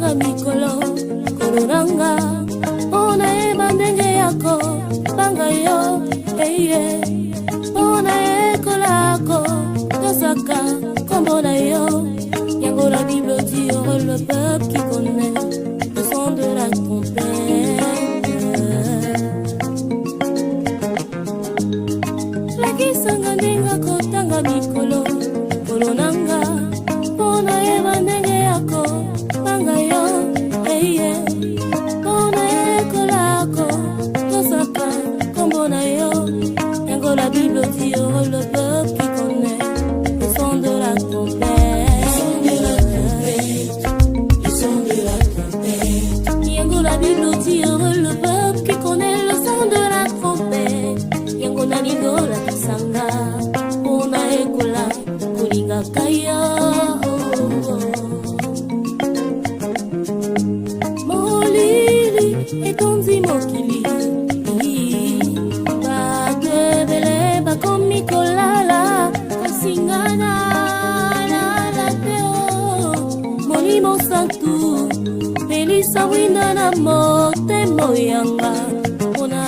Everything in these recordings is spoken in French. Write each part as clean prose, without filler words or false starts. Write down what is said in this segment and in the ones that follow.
kotanga mikolo kolonanga ona eba ndenge yako banga yo eye ona ekolako tosaka kombo na yo yango la Bible dit heureux le peuple qui connaît le son de la trompette. Lakisanga ndinga kotanga mikolo kolonanga ona eba ndenge yako banga yo eye ona ekolako tosaka kombo na yo yango la Bible dit heureux le peuple qui connaît le son de la trompette. Yango la Bible dit heureux le peuple qui connaît le son de la trompette. Yango na lindo la kisanga ona ekola kulinga kaya molili etondi mokili bakebele bakomi kolala kasingana na teo molimo santu pelisa winda na motema yanga ona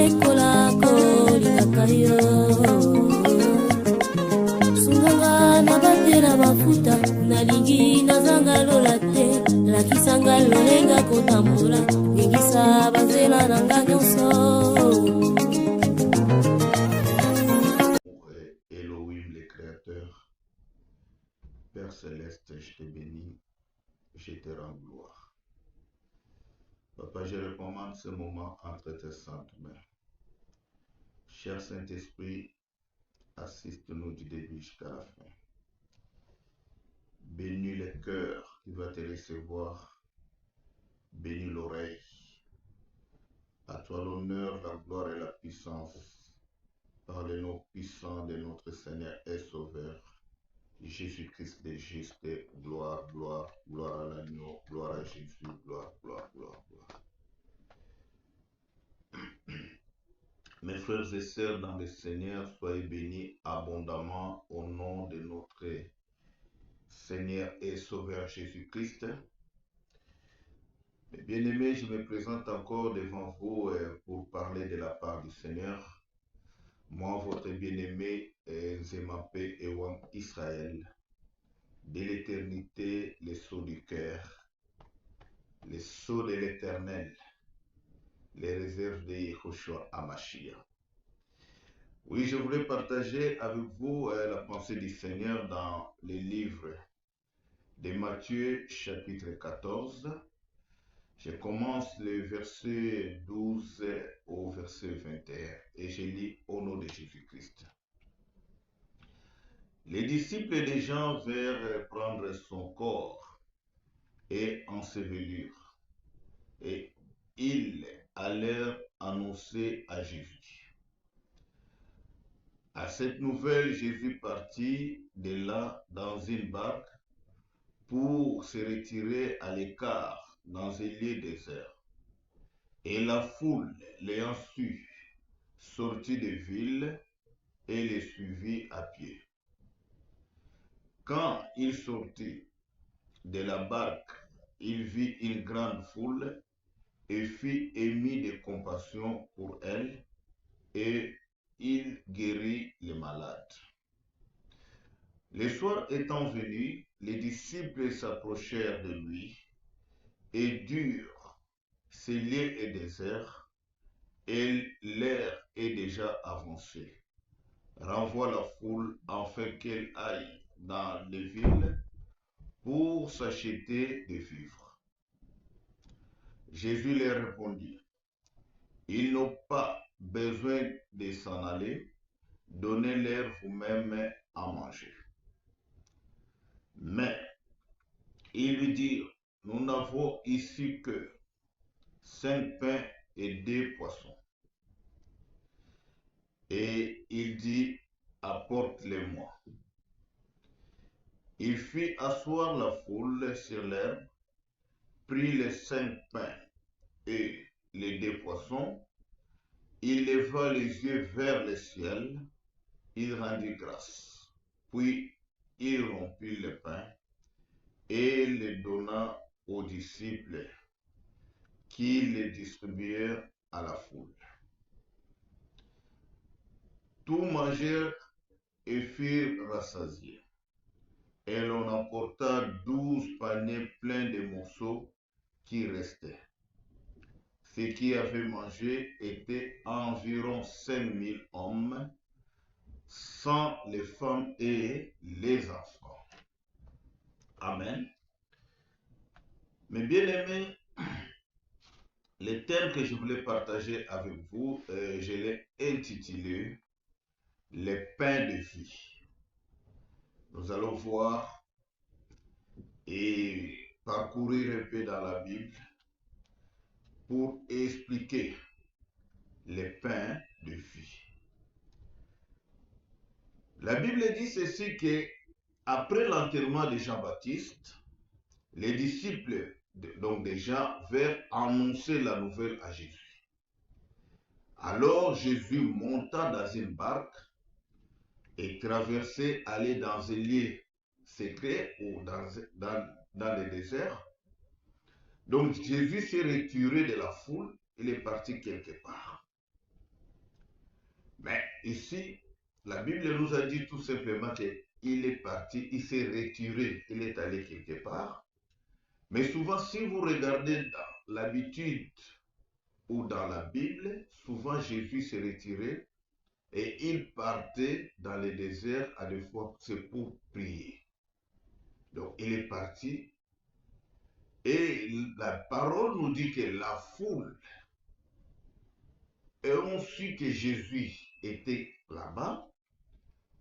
ekola kolingaka yo sunganga na batela bafuta nalingi nazanga lola te lakisanga lolenga kotambola ngengisa bazela nanga nyonso. Elohim le Créateur, Père Céleste, je te bénis, je te rends gloire. Papa, je recommande ce moment entre tes saintes mains. Cher Saint-Esprit, assiste-nous du début jusqu'à la fin. Bénis le cœur qui va te recevoir. Bénis l'oreille. À toi l'honneur, la gloire et la puissance. Par le nom puissant de notre Seigneur et Sauveur, Jésus-Christ de juste. Gloire, gloire, gloire à l'agneau, gloire à Jésus, gloire, gloire, gloire, gloire. Mes frères et sœurs dans le Seigneur, soyez bénis abondamment au nom de notre Seigneur et Sauveur Jésus-Christ. Mes bien-aimés, je me présente encore devant vous pour parler de la part du Seigneur. Moi, votre bien-aimé, Nzemape Ewam Israël, de l'éternité, les sceaux du cœur, les sceaux de l'éternel, les réserves de Yehoshua Hamashiach. Oui, je voulais partager avec vous la pensée du Seigneur dans le livre de Matthieu, chapitre 14. Je commence le verset 12 au verset 21 et je lis au nom de Jésus-Christ. Les disciples des gens vinrent prendre son corps et ensevelir, et ils allèrent annoncer à Jésus. À cette nouvelle, Jésus partit de là dans une barque pour se retirer à l'écart dans un lieu désert. Et la foule, l'ayant su, sortit de ville et le suivit à pied. Quand il sortit de la barque, il vit une grande foule et fut ému de compassion pour elle, et il guérit les malades. Le soir étant venu, les disciples s'approchèrent de lui et dirent: ce lieu est désert et l'heure est déjà avancée. Renvoie la foule afin qu'elle aille dans les villes pour s'acheter des vivres. Jésus leur répondit: ils n'ont pas besoin de s'en aller, donnez-leur vous-même à manger. Mais ils lui dirent: nous n'avons ici que 5 pains et 2 poissons. Et il dit: apporte-les-moi. Il fit asseoir la foule sur l'herbe, prit les 5 pains et les 2 poissons, il leva les yeux vers le ciel, il rendit grâce, puis il rompit le pain et le donna aux disciples qui les distribuèrent à la foule. Tous mangèrent et furent rassasiés. Et l'on emporta 12 paniers pleins de morceaux qui restaient. Ceux qui avaient mangé étaient environ 5000 hommes, sans les femmes et les enfants. Amen. Mes bien-aimés, le thème que je voulais partager avec vous, je l'ai intitulé « Les pains de vie ». Nous allons voir et parcourir un peu dans la Bible pour expliquer les pains de vie. La Bible dit ceci que après l'enterrement de Jean-Baptiste, les disciples donc de Jean vinrent annoncer la nouvelle à Jésus. Alors Jésus monta dans une barque et traversait, allait dans un lieu secret ou dans le désert. Donc Jésus s'est retiré de la foule, il est parti quelque part. Mais ici, la Bible nous a dit tout simplement qu'il est parti, il s'est retiré, il est allé quelque part. Mais souvent, si vous regardez dans l'habitude ou dans la Bible, souvent Jésus s'est retiré et il partait dans le désert à des fois, c'est pour prier. Donc il est parti et la parole nous dit que la foule ont su que Jésus était là-bas,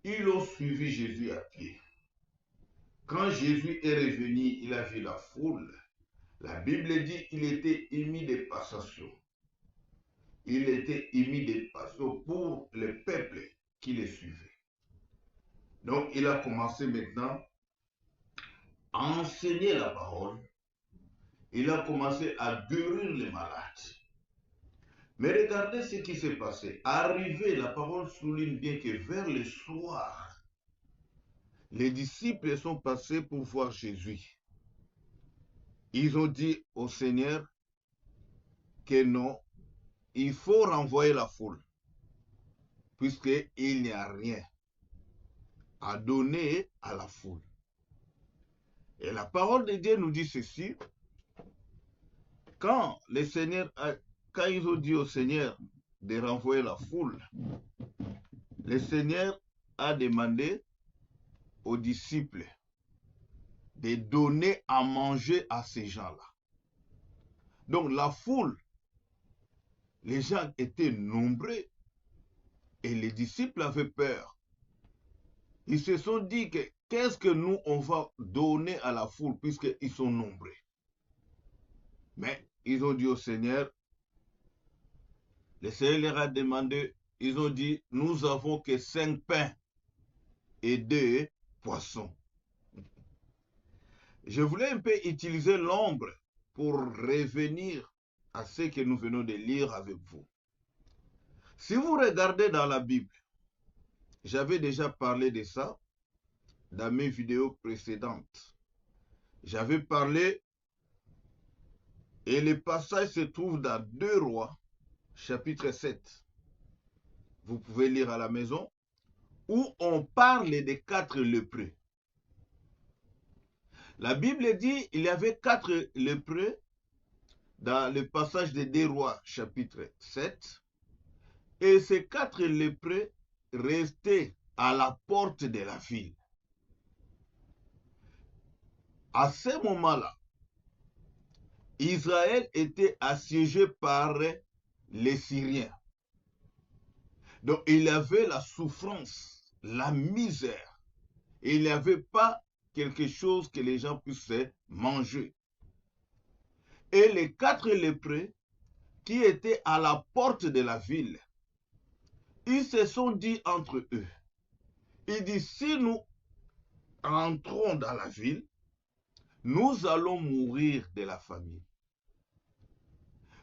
ils ont suivi Jésus à pied. Quand Jésus est revenu, il a vu la foule. La Bible dit qu'il était émis de passation. Il était émis de passation pour le peuple qui le suivait. Donc il a commencé maintenant à enseigner la parole. Il a commencé à guérir les malades. Mais regardez ce qui s'est passé. Arrivé, la parole souligne bien que vers le soir, les disciples sont passés pour voir Jésus. Ils ont dit au Seigneur que non, il faut renvoyer la foule, puisqu'il n'y a rien à donner à la foule. Et la parole de Dieu nous dit ceci, quand ils ont dit au Seigneur de renvoyer la foule, le Seigneur a demandé aux disciples de donner à manger à ces gens-là. Donc la foule, les gens étaient nombreux et les disciples avaient peur. Ils se sont dit que qu'est-ce que nous on va donner à la foule puisqu'ils sont nombreux. Mais ils ont dit au Seigneur, le Seigneur leur a demandé, ils ont dit, nous avons que 5 pains et 2 poissons. Je voulais un peu utiliser l'ombre pour revenir à ce que nous venons de lire avec vous. Si vous regardez dans la Bible, j'avais déjà parlé de ça dans mes vidéos précédentes. J'avais parlé, et le passage se trouve dans 2 Rois, chapitre 7. Vous pouvez lire à la maison, où on parle des 4 lépreux. La Bible dit qu'il y avait 4 lépreux dans le passage de 2 Rois, chapitre 7. Et ces 4 lépreux restaient à la porte de la ville. À ce moment-là, Israël était assiégé par les Syriens. Donc il y avait la souffrance, la misère. Il n'y avait pas quelque chose que les gens puissent manger. Et les 4 lépreux qui étaient à la porte de la ville, ils se sont dit entre eux, ils disent, si nous entrons dans la ville, nous allons mourir de la famine.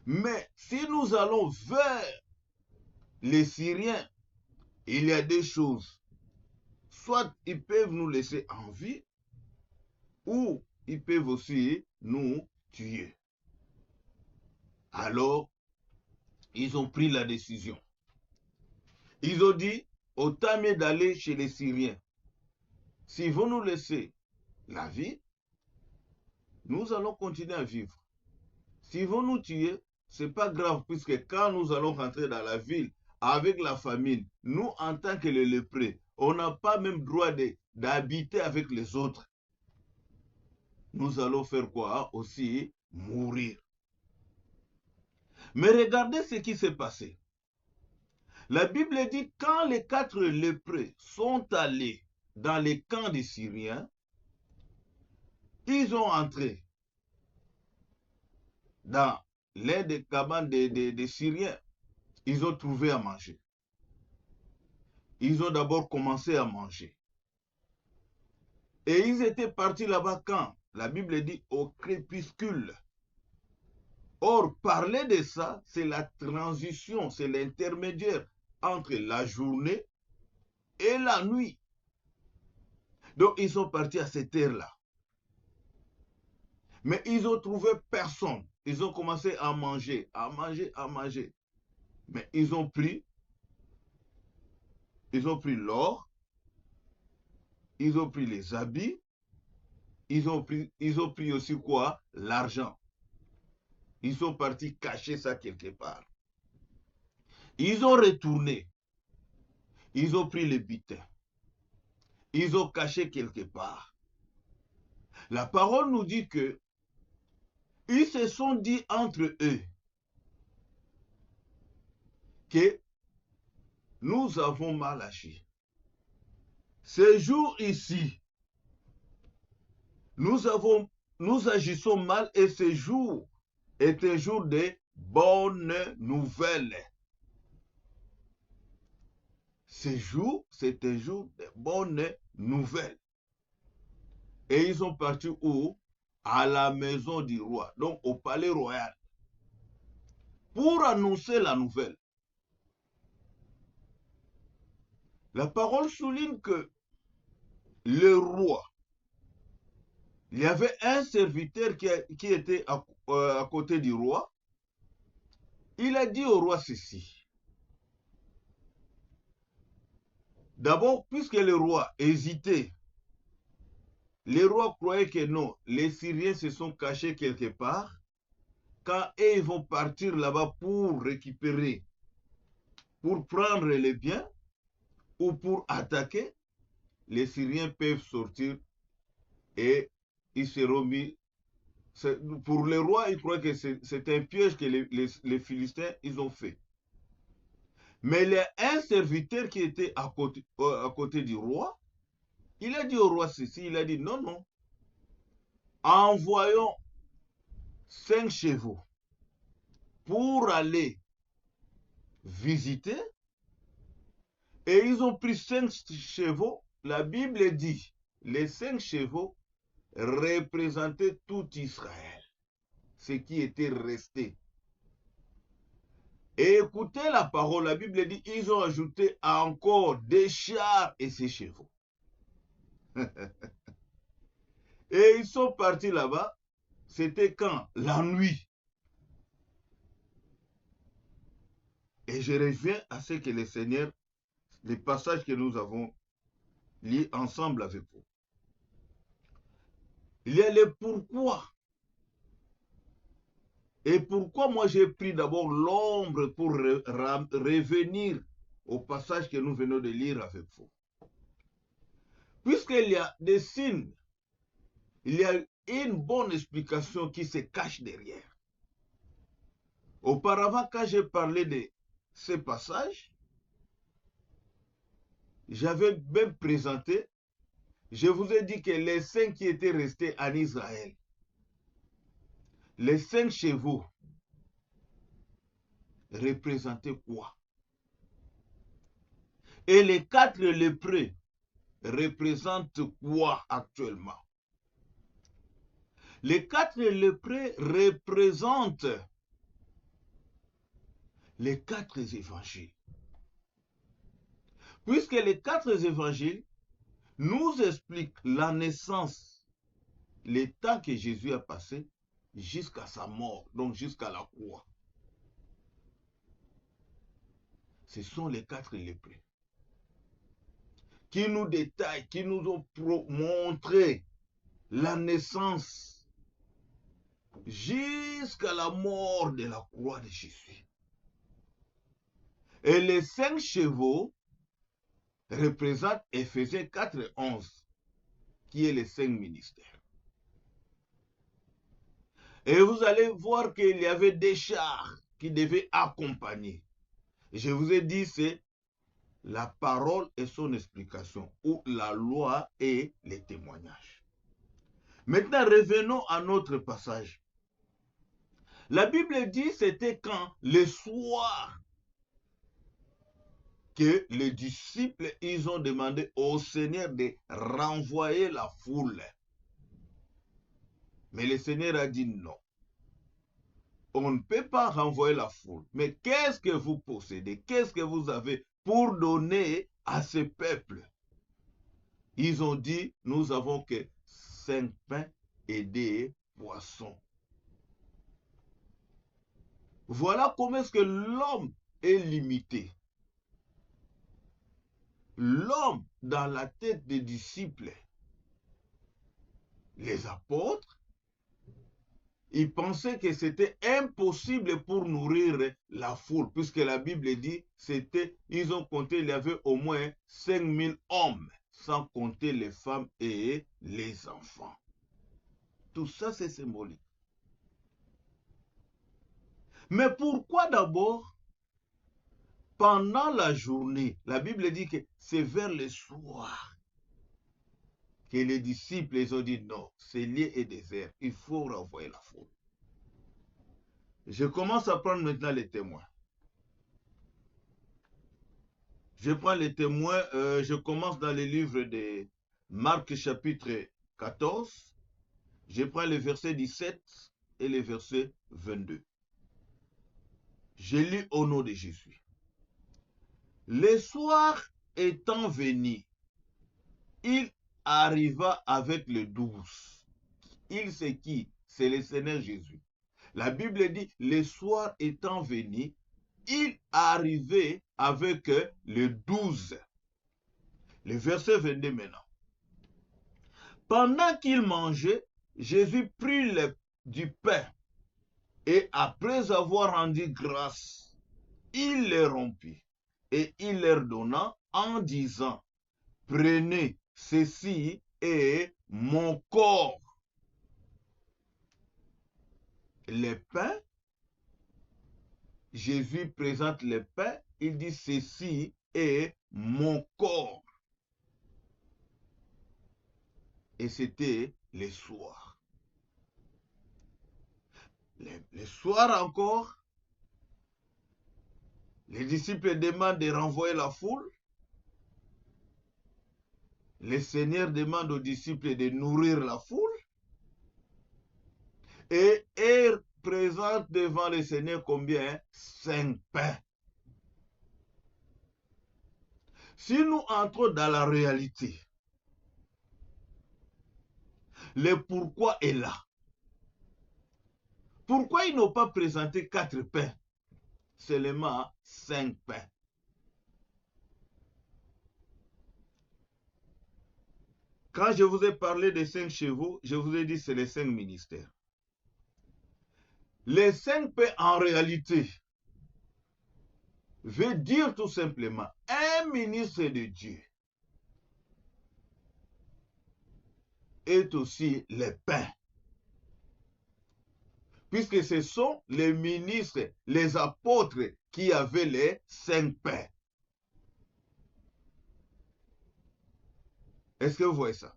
Mais si nous allons vers les Syriens, il y a des choses. Soit ils peuvent nous laisser en vie, ou ils peuvent aussi nous tuer. Alors, ils ont pris la décision. Ils ont dit, autant mieux d'aller chez les Syriens. S'ils vont nous laisser la vie, nous allons continuer à vivre. S'ils vont nous tuer, ce n'est pas grave, puisque quand nous allons rentrer dans la ville avec la famine, nous, en tant que les lépreux, on n'a pas même droit d'habiter avec les autres. Nous allons faire quoi? Aussi mourir. Mais regardez ce qui s'est passé. La Bible dit, quand les 4 lépreux sont allés dans les camps des Syriens, ils ont entré dans l'un des cabanes des Syriens. Ils ont trouvé à manger. Ils ont d'abord commencé à manger. Et ils étaient partis là-bas quand? La Bible dit au crépuscule. Or, parler de ça, c'est la transition, c'est l'intermédiaire entre la journée et la nuit. Donc, ils sont partis à cette heure-là. Mais ils ont trouvé personne. Ils ont commencé à manger, à manger, à manger. Mais ils ont pris l'or, ils ont pris les habits, ils ont pris aussi quoi? L'argent. Ils sont partis cacher ça quelque part. Ils ont retourné. Ils ont pris les butins. Ils ont caché quelque part. La parole nous dit que ils se sont dit entre eux que nous avons mal agi. Ce jour ici, nous agissons mal et ce jour est un jour de bonnes nouvelles. Ce jour, c'est un jour de bonnes nouvelles. Et ils sont partis où? À la maison du roi, donc au palais royal, pour annoncer la nouvelle. La parole souligne que le roi, il y avait un serviteur qui était à côté du roi. Il a dit au roi ceci. D'abord, puisque le roi hésitait, le roi croyait que non, les Syriens se sont cachés quelque part. Quand ils vont partir là-bas pour récupérer, pour prendre les biens ou pour attaquer, les Syriens peuvent sortir et ils seront mis. Pour le roi, il croit que c'est un piège que les Philistins ils ont fait. Mais il y a un serviteur qui était à côté du roi. Il a dit au roi ceci, il a dit non, non. Envoyons 5 chevaux pour aller visiter. Et ils ont pris 5 chevaux. La Bible dit, les 5 chevaux représentaient tout Israël, ce qui était resté. Et écoutez la parole, la Bible dit, ils ont ajouté encore des chars et ces chevaux. Et ils sont partis là-bas, c'était quand? La nuit. Et je reviens à ce que le Seigneur, les passages que nous avons lus ensemble avec vous. Il y a le pourquoi. Et pourquoi moi j'ai pris d'abord l'ombre pour revenir au passage que nous venons de lire avec vous. Puisqu'il y a des signes, il y a une bonne explication qui se cache derrière. Auparavant, quand j'ai parlé de ce passage, j'avais même présenté, je vous ai dit que les 5 qui étaient restés en Israël, les 5 chevaux représentaient quoi? Et les 4 lépreux représentent quoi actuellement? Les 4 lépreux représentent les 4 évangiles. Puisque les 4 évangiles nous expliquent la naissance, les temps que Jésus a passé, jusqu'à sa mort, donc jusqu'à la croix. Ce sont les 4 lépreux qui nous détaillent, qui nous ont montré la naissance jusqu'à la mort de la croix de Jésus. Et les 5 chevaux représentent Éphésiens 4:11, qui est les 5 ministères. Et vous allez voir qu'il y avait des chars qui devaient accompagner. Je vous ai dit, c'est la parole et son explication, ou la loi et les témoignages. Maintenant, revenons à notre passage. La Bible dit que c'était quand le soir que les disciples, ils ont demandé au Seigneur de renvoyer la foule. Mais le Seigneur a dit non. On ne peut pas renvoyer la foule. Mais qu'est-ce que vous possédez? Qu'est-ce que vous avez pour donner à ce peuple? Ils ont dit, nous avons que 5 pains et des poissons. Voilà comment est-ce que l'homme est limité. L'homme dans la tête des disciples, les apôtres, ils pensaient que c'était impossible pour nourrir la foule, puisque la Bible dit, ils ont compté, il y avait au moins 5000 hommes, sans compter les femmes et les enfants. Tout ça, c'est symbolique. Mais pourquoi d'abord, pendant la journée, la Bible dit que c'est vers le soir que les disciples ils ont dit non, c'est lié et désert, il faut renvoyer la foule. Je commence à prendre maintenant les témoins. Je prends les témoins, je commence dans les livres de Marc chapitre 14, je prends les versets 17 et les versets 22. Je lis au nom de Jésus. Le soir étant venu, il arriva avec les 12. Il c'est qui? C'est le Seigneur Jésus. La Bible dit, le soir étant venu, il arrivait avec les 12. Le verset 22 maintenant. Pendant qu'il mangeait, Jésus prit du pain et après avoir rendu grâce, il les rompit et il leur donna en disant, prenez, ceci est mon corps. Le pain, Jésus présente le pain, il dit, ceci est mon corps. Et c'était le soir. Le soir encore, les disciples demandent de renvoyer la foule. Le Seigneur demande aux disciples de nourrir la foule. Et il présente devant le Seigneur combien? 5 pains. Si nous entrons dans la réalité, le pourquoi est là. Pourquoi ils n'ont pas présenté 4 pains? Seulement 5 pains. Quand je vous ai parlé des 5 chevaux, je vous ai dit que c'est les 5 ministères. Les 5 pains en réalité veut dire tout simplement un ministre de Dieu est aussi le pain. Puisque ce sont les ministres, les apôtres qui avaient les 5 pains. Est-ce que vous voyez ça?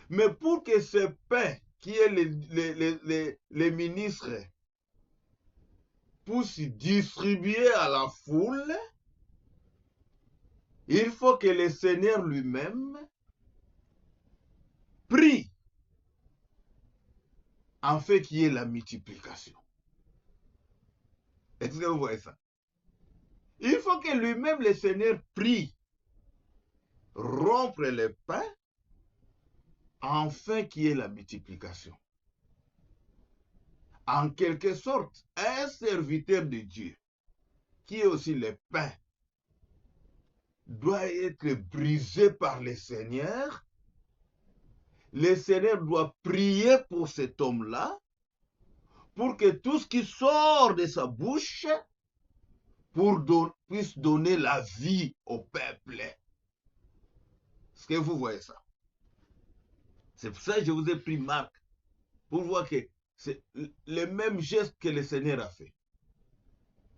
Mais pour que ce pain, qui est les ministres, puisse distribuer à la foule, il faut que le Seigneur lui-même prie en fait qu'il y ait la multiplication. Est-ce que vous voyez ça? Il faut que lui-même le Seigneur prie, rompre le pain, afin qu'il y ait la multiplication. en quelque sorte, un serviteur de Dieu, qui est aussi le pain, doit être brisé par le Seigneur. Le Seigneur doit prier pour cet homme-là, pour que tout ce qui sort de sa bouche puisse donner la vie au peuple. Est-ce que vous voyez ça? C'est pour ça que je vous ai pris Marc, pour voir que c'est le même geste que le Seigneur a fait.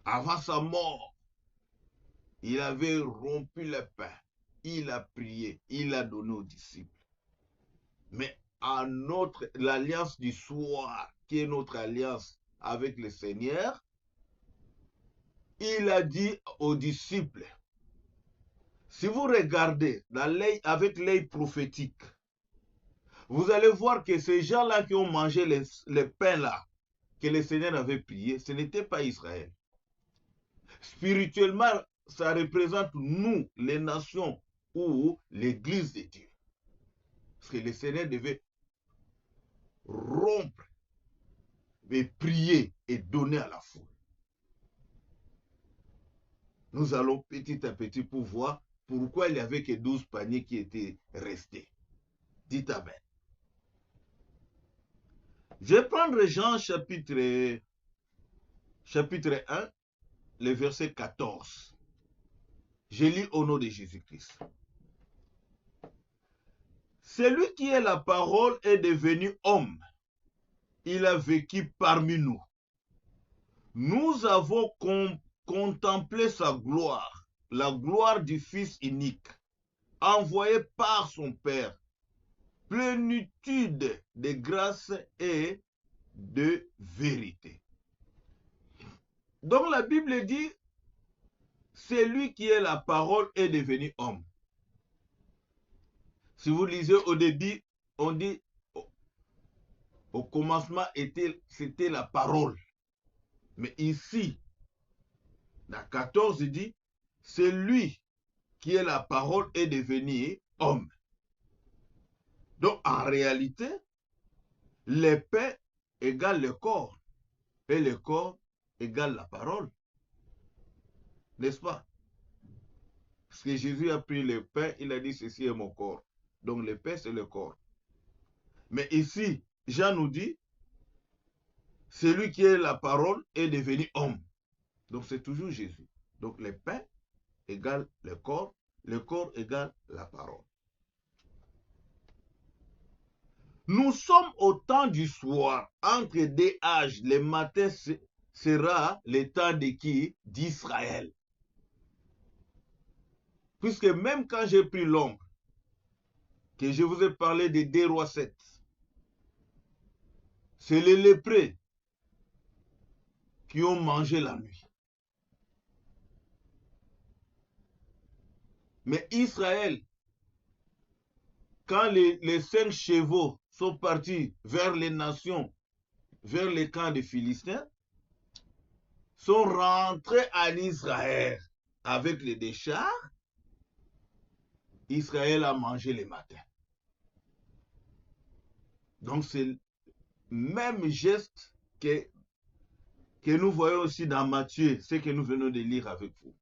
Avant sa mort, il avait rompu le pain, il a prié, il a donné aux disciples. Mais à l'alliance du soir, qui est notre alliance avec le Seigneur, il a dit aux disciples, si vous regardez avec l'œil prophétique, vous allez voir que ces gens-là qui ont mangé le pain-là, que le Seigneur avait prié, ce n'était pas Israël. Spirituellement, ça représente nous, les nations, ou l'Église de Dieu. Parce que le Seigneur devait rompre, et prier et donner à la foule. Nous allons petit à petit pour voir pourquoi il n'y avait que 12 paniers qui étaient restés. Dites Amen. Je vais prendre Jean chapitre 1, le verset 14. Je lis au nom de Jésus-Christ. Celui qui est la parole est devenu homme. Il a vécu parmi nous. Nous avons contemplé sa gloire, la gloire du Fils unique, envoyé par son Père, plénitude de grâce et de vérité. Donc la Bible dit, c'est lui qui est la parole est devenu homme. Si vous lisez au début, on dit, au commencement, c'était la parole. Mais ici, dans 14, il dit, c'est lui qui est la parole est devenu homme. Donc, en réalité, le pain égale le corps, et le corps égale la parole. N'est-ce pas? Parce que Jésus a pris le pain, il a dit, ceci est mon corps. Donc, le pain, c'est le corps. Mais ici, Jean nous dit, celui qui est la parole est devenu homme. Donc, c'est toujours Jésus. Donc, le pain égale le corps égale la parole. Nous sommes au temps du soir, entre deux âges. Le matin sera le temps de qui? D'Israël. Puisque même quand j'ai pris l'ombre, que je vous ai parlé de 2 Rois 7, c'est les lépreux qui ont mangé la nuit. Mais Israël, quand les 5 chevaux sont partis vers les nations, vers les camps des Philistins, sont rentrés en Israël avec les décharges. Israël a mangé le matin. Donc c'est le même geste que nous voyons aussi dans Matthieu, ce que nous venons de lire avec vous.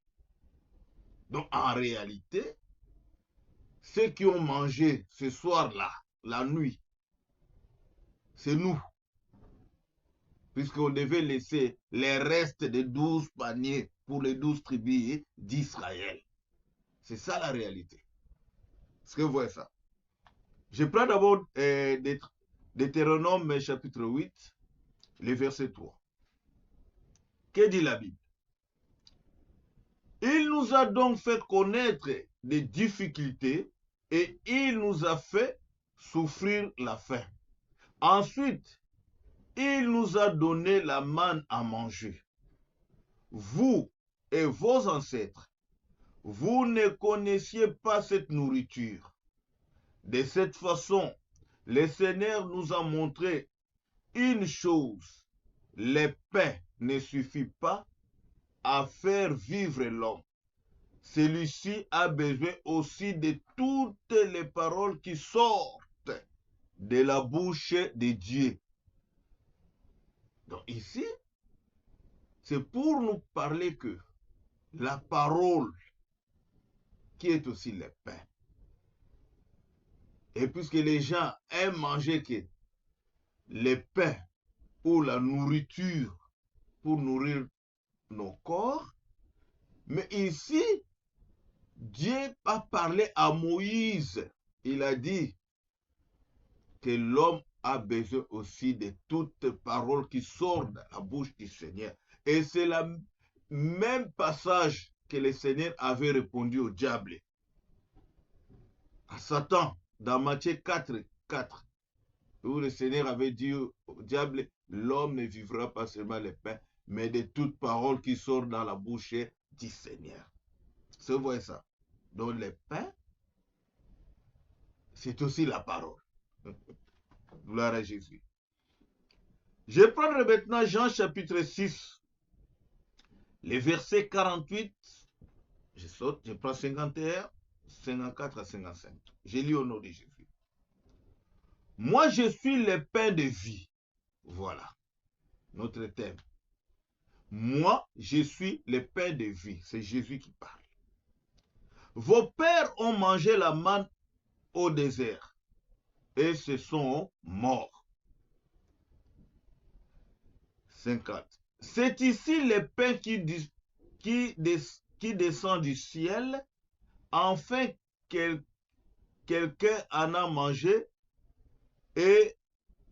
Donc en réalité, ceux qui ont mangé ce soir-là, la nuit, c'est nous. Puisqu'on devait laisser les restes des 12 paniers pour les 12 tribus d'Israël. C'est ça la réalité. Est-ce que vous voyez ça? Je prends d'abord Deutéronome chapitre 8, le verset 3. Que dit la Bible? Il nous a donc fait connaître des difficultés et il nous a fait souffrir la faim. Ensuite, il nous a donné la manne à manger. Vous et vos ancêtres, vous ne connaissiez pas cette nourriture. De cette façon, le Seigneur nous a montré une chose. Le pain ne suffit pas à faire vivre l'homme. Celui-ci a besoin aussi de toutes les paroles qui sortent de la bouche de Dieu. Donc ici, c'est pour nous parler que la parole, qui est aussi le pain, et puisque les gens aiment manger que le pain ou la nourriture pour nourrir nos corps, mais ici, Dieu a parlé à Moïse. Il a dit que l'homme a besoin aussi de toute parole qui sort de la bouche du Seigneur. Et c'est le même passage que le Seigneur avait répondu au diable, à Satan, dans Matthieu 4, 4, où le Seigneur avait dit au diable, l'homme ne vivra pas seulement le pain, mais de toute parole qui sort dans la bouche du Seigneur. C'est vrai ça. Donc le pain, c'est aussi la parole. Gloire à Jésus. Je vais prendre maintenant Jean chapitre 6, les versets 48. Je saute, je prends 51, 54 à 55. Je lis au nom de Jésus. Moi, je suis le pain de vie. Voilà notre thème. Moi, je suis le pain de vie. C'est Jésus qui parle. Vos pères ont mangé la manne au désert et se sont morts. 50. C'est ici le pain qui descend du ciel, afin que quelqu'un en a mangé et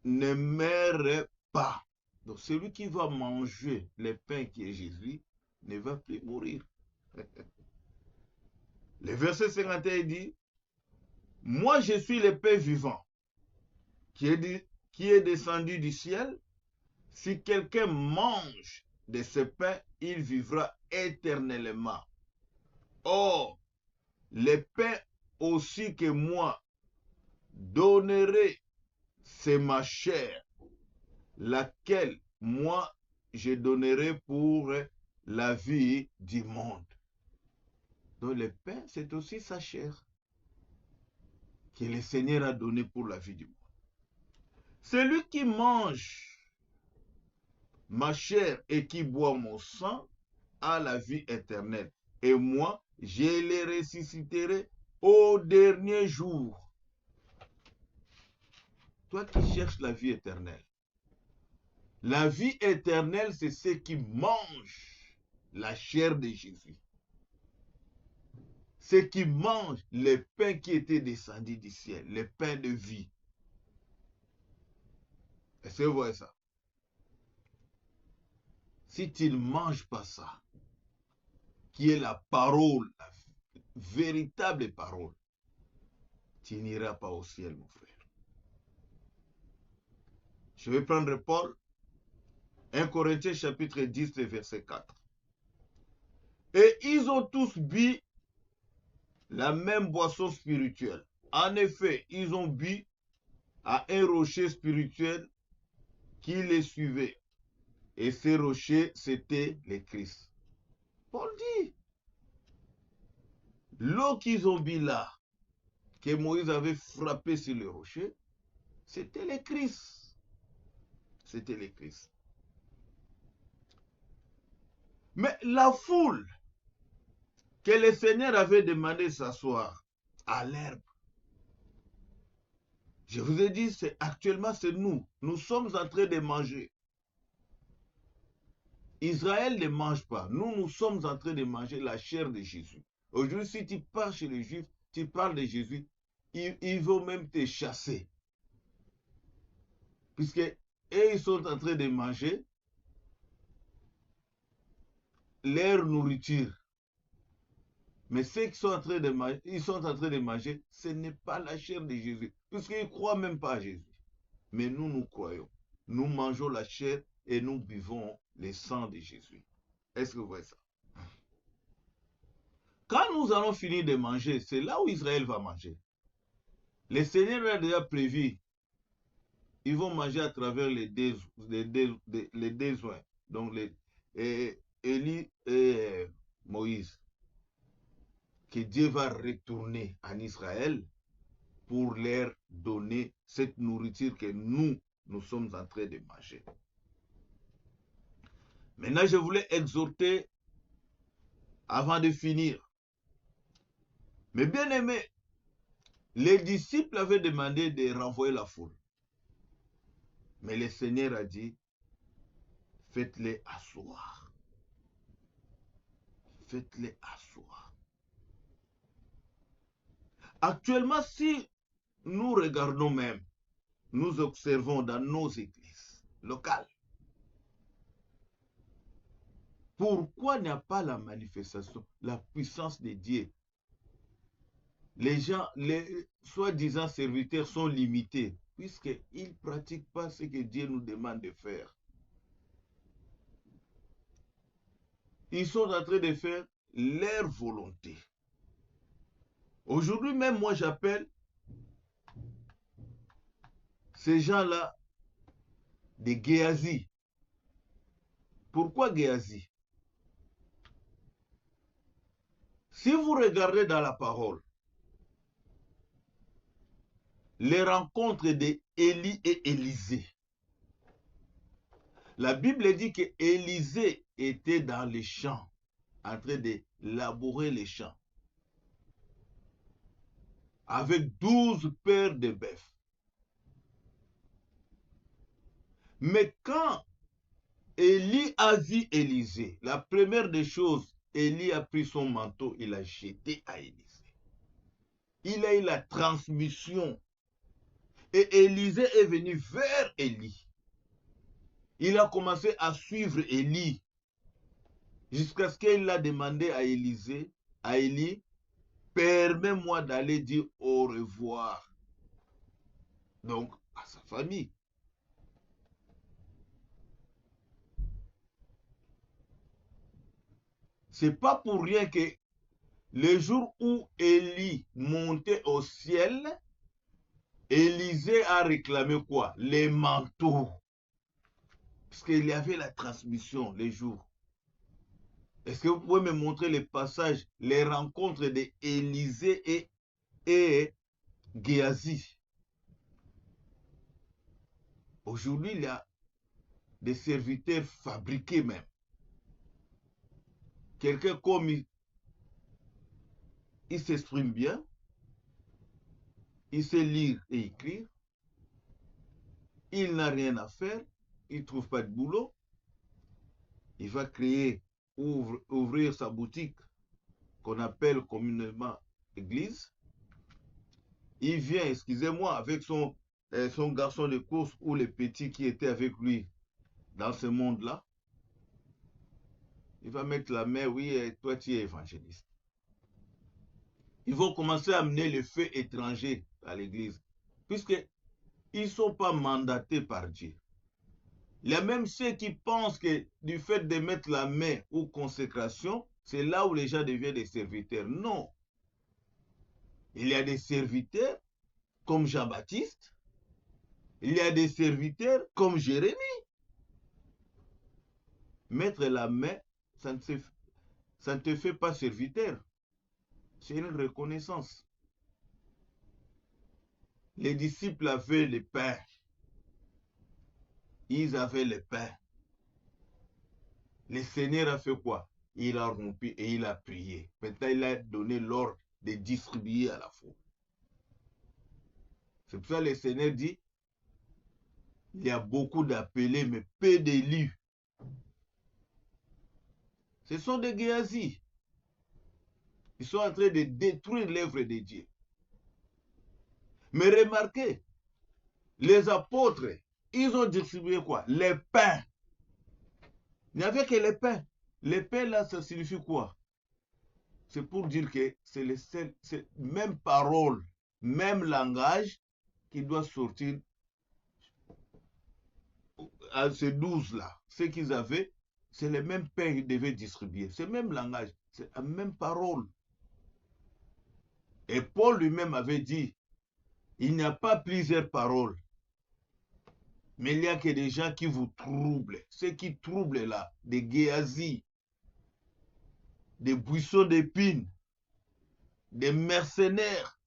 ne meurt pas. Donc celui qui va manger le pain qui est Jésus ne va plus mourir. Le verset 51 dit, moi je suis le pain vivant qui est descendu du ciel. Si quelqu'un mange de ce pain, il vivra éternellement. Or, le pain aussi que moi donnerai, c'est ma chair, laquelle moi je donnerai pour la vie du monde. Donc le pain, c'est aussi sa chair que le Seigneur a donné pour la vie du monde. Celui qui mange ma chair et qui boit mon sang a la vie éternelle. Et moi, je les ressusciterai au dernier jour. Toi qui cherches la vie éternelle, la vie éternelle, c'est ceux qui mangent la chair de Jésus. Ceux qui mangent le pain qui était descendu du ciel, le pain de vie. Est-ce que vous voyez ça? Si tu ne manges pas ça, qui est la parole, la véritable parole, tu n'iras pas au ciel, mon frère. Je vais prendre Paul, 1 Corinthiens chapitre 10, verset 4. Et ils ont tous bu la même boisson spirituelle. En effet, ils ont bu à un rocher spirituel qui les suivait. Et ce rocher, c'était le Christ. Paul dit, l'eau qu'ils ont bu là, que Moïse avait frappé sur le rocher, c'était le Christ. C'était le Christ. Mais la foule que le Seigneur avait demandé de s'asseoir à l'herbe, je vous ai dit, actuellement c'est nous. Nous sommes en train de manger. Israël ne mange pas. Nous sommes en train de manger la chair de Jésus. Aujourd'hui, si tu pars chez les Juifs, tu parles de Jésus, ils vont même te chasser. Puisque eux, ils sont en train de manger leur nourriture. Mais ceux qui sont en train de manger, ce n'est pas la chair de Jésus. Puisqu'ils ne croient même pas à Jésus. Mais nous croyons. Nous mangeons la chair et nous buvons le sang de Jésus. Est-ce que vous voyez ça? Quand nous allons finir de manger, c'est là où Israël va manger. Le Seigneur a déjà prévu. Ils vont manger à travers les deux oins. Donc, Élie et Moïse. Que Dieu va retourner en Israël pour leur donner cette nourriture que nous sommes en train de manger. Maintenant, je voulais exhorter avant de finir. Mais bien aimé, les disciples avaient demandé de renvoyer la foule. Mais le Seigneur a dit, faites-les asseoir. Faites-les asseoir. Actuellement, si nous regardons même, nous observons dans nos églises locales, pourquoi il n'y a pas la manifestation, la puissance de Dieu? Les gens, les soi-disant serviteurs sont limités, puisqu'ils ne pratiquent pas ce que Dieu nous demande de faire. Ils sont en train de faire leur volonté. Aujourd'hui même, moi j'appelle ces gens-là des Géasi. Pourquoi Géasi? Si vous regardez dans la parole, les rencontres d'Élie et Élisée, la Bible dit que Élisée était dans les champs, en train de labourer les champs, avec 12 paires de bœufs. Mais quand Élie a vu Élisée, la première des choses, Élie a pris son manteau, il l'a jeté à Élisée. Il a eu la transmission. Et Élisée est venu vers Élie. Il a commencé à suivre Élie. Jusqu'à ce qu'il a demandé à Élie, permets-moi d'aller dire au revoir. Donc, à sa famille. C'est pas pour rien que le jour où Élie montait au ciel, Élisée a réclamé quoi? Les manteaux. Parce qu'il y avait la transmission les jours. Est-ce que vous pouvez me montrer les passages, les rencontres d'Élisée et Géasi? Aujourd'hui, il y a des serviteurs fabriqués même. Quelqu'un comme il s'exprime bien, il sait lire et écrire, il n'a rien à faire, il ne trouve pas de boulot, il va créer, ouvrir sa boutique qu'on appelle communément église. Il vient, excusez-moi, avec son garçon de course ou les petits qui étaient avec lui dans ce monde-là. Il va mettre la main, oui, toi tu es évangéliste. Ils vont commencer à amener le feu étranger à l'église, puisqu'ils ne sont pas mandatés par Dieu. Il y a même ceux qui pensent que du fait de mettre la main ou consécration, c'est là où les gens deviennent des serviteurs. Non. Il y a des serviteurs comme Jean-Baptiste. Il y a des serviteurs comme Jérémie. Mettre la main, ça ne te fait pas serviteur. C'est une reconnaissance. Les disciples avaient le pain. Ils avaient le pain. Le Seigneur a fait quoi? Il a rompu et il a prié. Maintenant, il a donné l'ordre de distribuer à la foule. C'est pour ça que le Seigneur dit, il y a beaucoup d'appelés, mais peu d'élus. Ce sont des Géasi. Ils sont en train de détruire l'œuvre de Dieu. Mais remarquez, les apôtres, ils ont distribué quoi? Les pains. Il n'y avait que les pains. Les pains là, ça signifie quoi? C'est pour dire que c'est même parole, même langage qui doit sortir à ces 12 là. Ce qu'ils avaient, c'est les mêmes pains qu'ils devaient distribuer. C'est le même langage, c'est la même parole. Et Paul lui-même avait dit, il n'y a pas plusieurs paroles, mais il n'y a que des gens qui vous troublent. Ceux qui troublent là, des Géasi, des buissons d'épines, des mercenaires,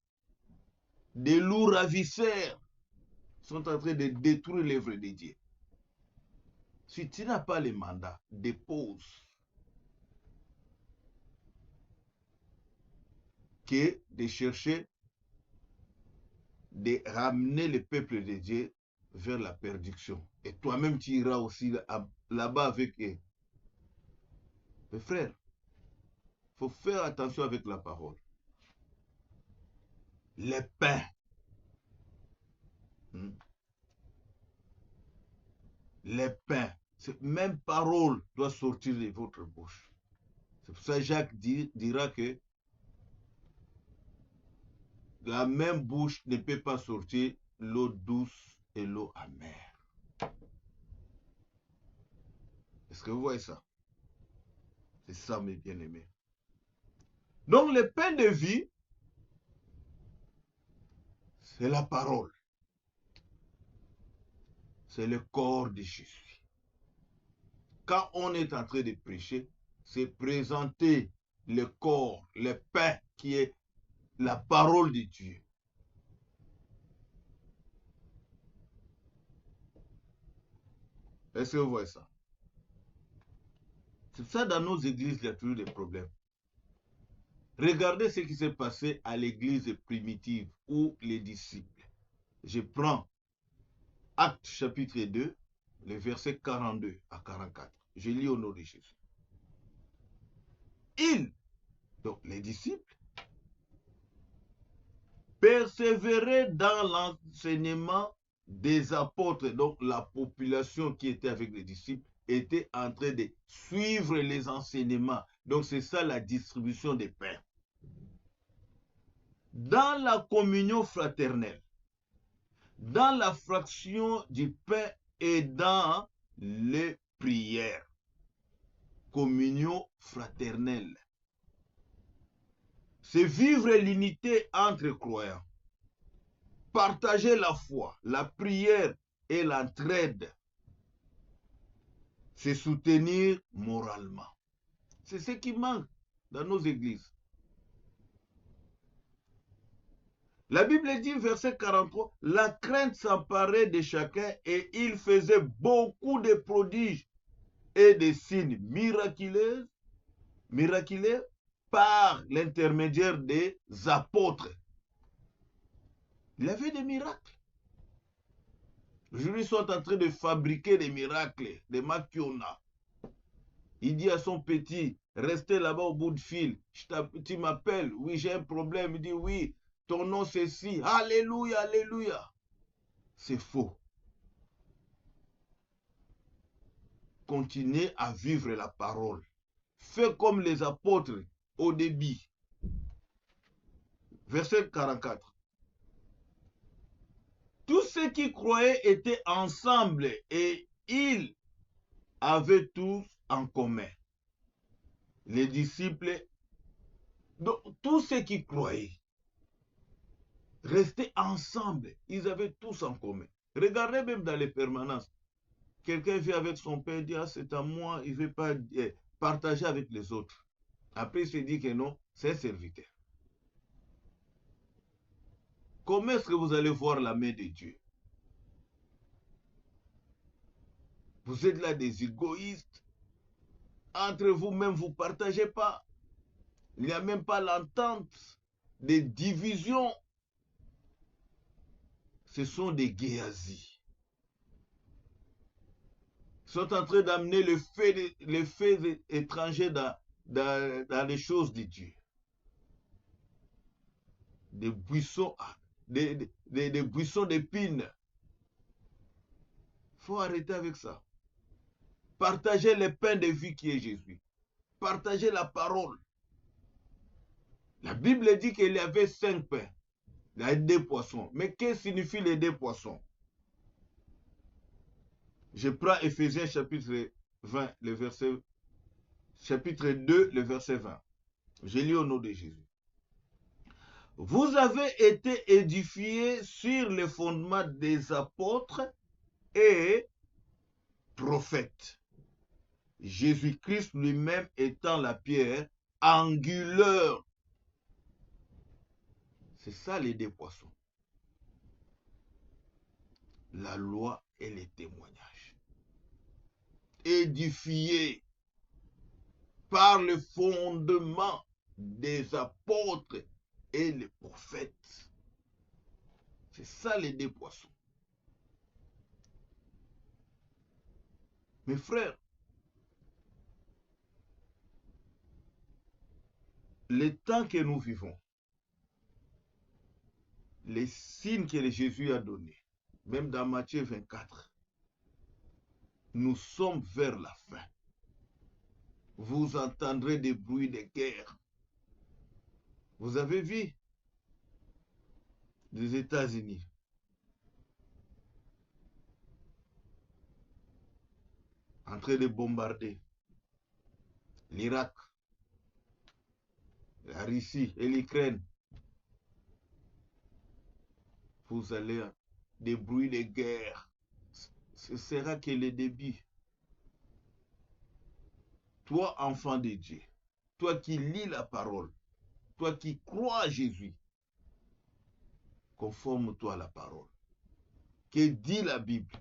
des loups ravisseurs, sont en train de détruire l'œuvre de Dieu. Si tu n'as pas les mandats, dépose. Que de chercher de ramener le peuple de Dieu vers la perdition. Et toi-même, tu iras aussi là-bas avec eux. Mes frères, il faut faire attention avec la parole. Les pains. Les pains. Cette même parole doit sortir de votre bouche. C'est pour ça que Jacques dira que la même bouche ne peut pas sortir l'eau douce et l'eau amère. Est-ce que vous voyez ça? C'est ça, mes bien-aimés. Donc, le pain de vie, c'est la parole. C'est le corps de Jésus. Quand on est en train de prêcher, c'est présenter le corps, le pain qui est la parole de Dieu. Est-ce que vous voyez ça? C'est ça, dans nos églises, il y a toujours des problèmes. Regardez ce qui s'est passé à l'église primitive où les disciples. Je prends Actes chapitre 2, les versets 42 à 44. Je lis au nom de Jésus. Donc les disciples, persévéraient dans l'enseignement des apôtres. Donc la population qui était avec les disciples était en train de suivre les enseignements. Donc c'est ça la distribution des pains. Dans la communion fraternelle, dans la fraction du pain et dans les prières. Communion fraternelle. C'est vivre l'unité entre croyants. Partager la foi, la prière et l'entraide. C'est soutenir moralement. C'est ce qui manque dans nos églises. La Bible dit, verset 43, la crainte s'emparait de chacun et il faisait beaucoup de prodiges et des signes miraculeux par l'intermédiaire des apôtres. Il y avait des miracles. Aujourd'hui, ils sont en train de fabriquer des miracles, des maquiona. Il dit à son petit, restez là-bas au bout de fil. Tu m'appelles, oui, j'ai un problème. Il dit, oui, ton nom c'est ci. Alléluia, alléluia. C'est faux. Continuez à vivre la parole. Fais comme les apôtres au début. Verset 44. Tous ceux qui croyaient étaient ensemble et ils avaient tous en commun. Les disciples, donc, tous ceux qui croyaient, restaient ensemble. Ils avaient tous en commun. Regardez même dans les permanences. Quelqu'un vient avec son père et dit, ah, c'est à moi, il ne veut pas partager avec les autres. Après, il se dit que non, c'est un serviteur. Comment est-ce que vous allez voir la main de Dieu? Vous êtes là des égoïstes. Entre vous-même, vous ne partagez pas. Il n'y a même pas l'entente. Des divisions. Ce sont des guéazis. Ils sont en train d'amener les faits étrangers dans les choses de Dieu. Des buissons, des buissons d'épines. Il faut arrêter avec ça. Partagez le pain de vie qui est Jésus. Partagez la parole. La Bible dit qu'il y avait 5 pains. Il y a 2 poissons. Mais qu'est-ce que signifient les 2 poissons? Je prends Éphésiens chapitre 20, le verset, chapitre 2, le verset 20. Je lis au nom de Jésus. Vous avez été édifiés sur les fondements des apôtres et prophètes. Jésus-Christ lui-même étant la pierre angulaire. C'est ça les 2 poissons. La loi et les témoignages. édifié par le fondement des apôtres et les prophètes. C'est ça les deux poissons. Mes frères, le temps que nous vivons, les signes que Jésus a donnés, même dans Matthieu 24, nous sommes vers la fin. Vous entendrez des bruits de guerre. Vous avez vu les États-Unis. En train de bombarder l'Irak, la Russie et l'Ukraine. Vous allez des bruits de guerre. Ce sera que le début. Toi, enfant de Dieu, toi qui lis la parole, toi qui crois à Jésus, conforme-toi à la parole. Que dit la Bible?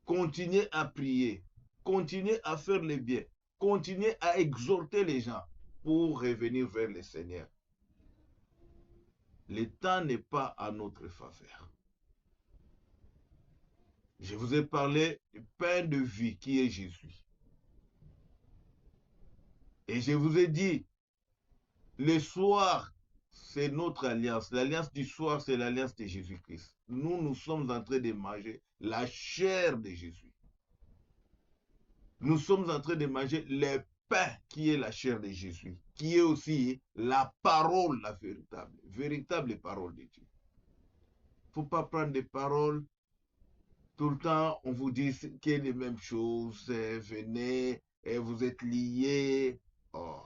Continuez à prier, continuez à faire le bien, continuez à exhorter les gens pour revenir vers le Seigneur. Le temps n'est pas à notre faveur. Je vous ai parlé du pain de vie qui est Jésus. Et je vous ai dit, le soir, c'est notre alliance. L'alliance du soir, c'est l'alliance de Jésus-Christ. Nous sommes en train de manger la chair de Jésus. Nous sommes en train de manger le pain qui est la chair de Jésus, qui est aussi la parole, la véritable parole de Dieu. Il ne faut pas prendre des paroles. Tout le temps, on vous dit qu'il y a les mêmes choses. Venez, et vous êtes liés. Oh.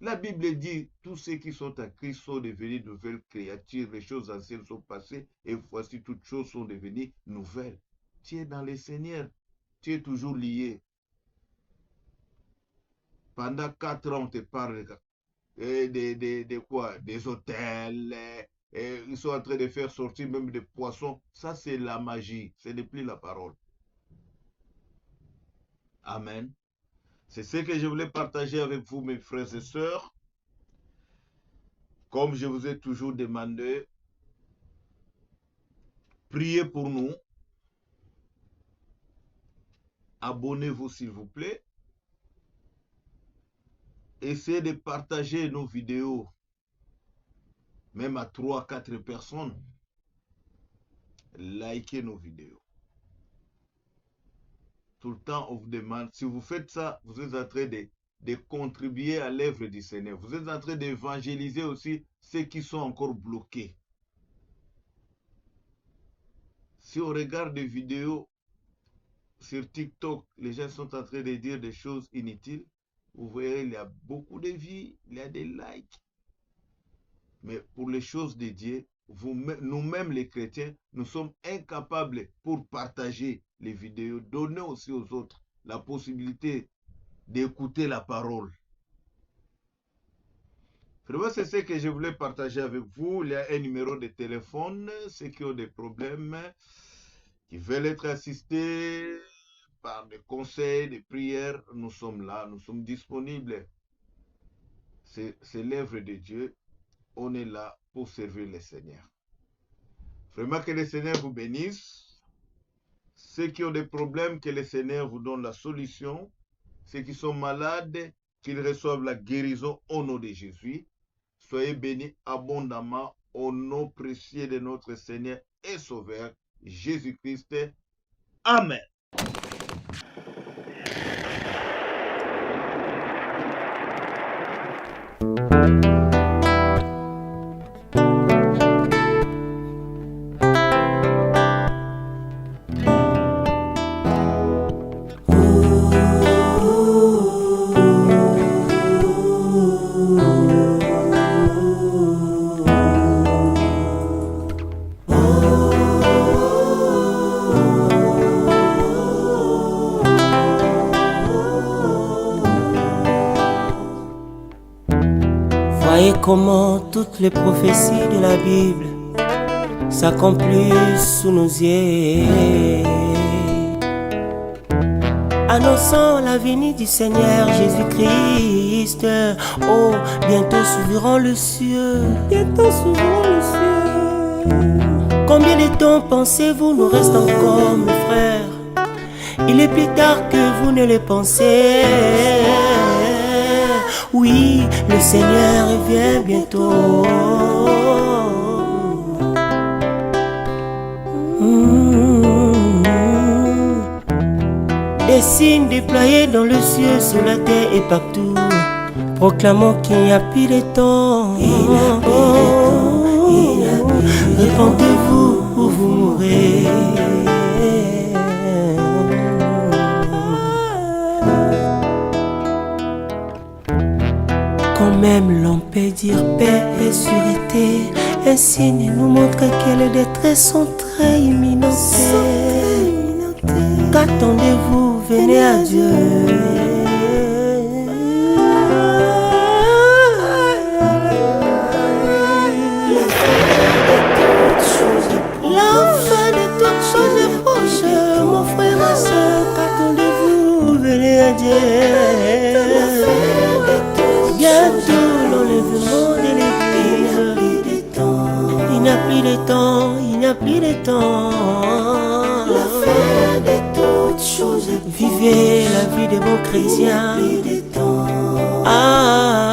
La Bible dit, tous ceux qui sont à Christ sont devenus de nouvelles créatures. Les choses anciennes sont passées et voici toutes choses sont devenues nouvelles. Tu es dans le Seigneur. Tu es toujours lié. Pendant 4 ans, on te parle de quoi? Des hôtels. Ils sont en train de faire sortir même des poissons. Ça, c'est la magie. Ce n'est plus la parole. Amen. C'est ce que je voulais partager avec vous, mes frères et sœurs. Comme je vous ai toujours demandé, priez pour nous. Abonnez-vous, s'il vous plaît. Essayez de partager nos vidéos, même à 3-4 personnes. Likez nos vidéos. Tout le temps, on vous demande, si vous faites ça, vous êtes en train de contribuer à l'œuvre du Seigneur. Vous êtes en train d'évangéliser aussi ceux qui sont encore bloqués. Si on regarde des vidéos sur TikTok, les gens sont en train de dire des choses inutiles. Vous voyez, il y a beaucoup de vues, il y a des likes. Mais pour les choses de Dieu, nous-mêmes les chrétiens, nous sommes incapables pour partager les vidéos, donner aussi aux autres la possibilité d'écouter la parole. Vraiment, c'est ce que je voulais partager avec vous. Il y a un numéro de téléphone, ceux qui ont des problèmes, qui veulent être assistés par des conseils, des prières, nous sommes là, nous sommes disponibles. C'est l'œuvre de Dieu. On est là pour servir le Seigneur. Vraiment que le Seigneur vous bénisse. Ceux qui ont des problèmes, que le Seigneur vous donne la solution. Ceux qui sont malades, qu'ils reçoivent la guérison au nom de Jésus. Soyez bénis abondamment au nom précieux de notre Seigneur et Sauveur, Jésus-Christ. Amen. Voyez comment toutes les prophéties de la Bible s'accomplissent sous nos yeux. annonçant la venue du Seigneur Jésus-Christ. Oh, bientôt s'ouvriront le cieux, bientôt s'ouvriront le cieux. Combien de temps pensez-vous nous reste encore, mes frères? Il est plus tard que vous ne le pensez. Oui, le Seigneur revient bientôt. Des signes déployés dans le ciel, sur la terre et partout, proclamant qu'il n'y a plus de temps. Répandez-vous ou vous mourrez. Quand même l'on peut dire paix et sûreté, un signe nous montre que les détresses sont très imminentes. Qu'attendez-vous, venez à Dieu. La fin de toutes choses est proche, mon frère, ma soeur. Qu'attendez-vous, venez à Dieu. Bientôt l'enlèvement de l'église. Il n'y a plus de temps, il n'y a plus de temps. La fin de toutes choses. Vivez la vie des bons chrétiens. Ah.